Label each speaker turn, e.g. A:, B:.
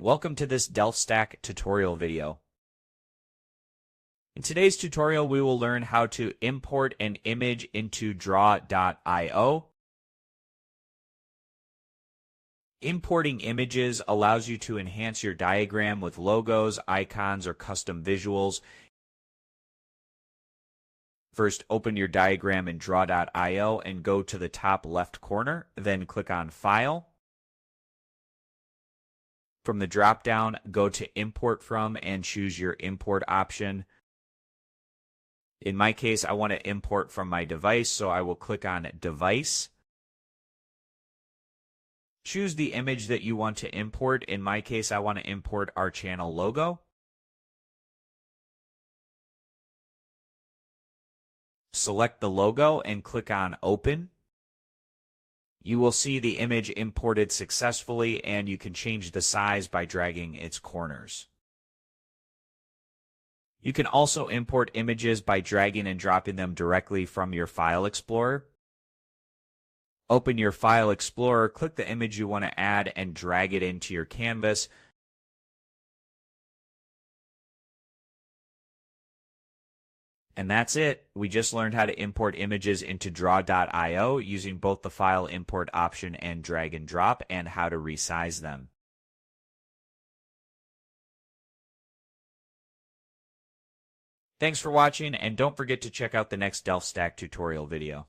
A: Welcome to this DelftStack tutorial video. In today's tutorial, we will learn how to import an image into draw.io. Importing images allows you to enhance your diagram with logos, icons, or custom visuals. First, open your diagram in draw.io and go to the top left corner, then click on File. From the drop-down, go to Import From and choose your import option. In my case, I want to import from my device, so I will click on Device. Choose the image that you want to import. In my case, I want to import our channel logo. Select the logo and click on Open. You will see the image imported successfully, and you can change the size by dragging its corners. You can also import images by dragging and dropping them directly from your File Explorer. Open your File Explorer, click the image you want to add, and drag it into your canvas. And that's it. We just learned how to import images into draw.io using both the file import option and drag and drop, and how to resize them. Thanks for watching, and don't forget to check out the next DelftStack tutorial video.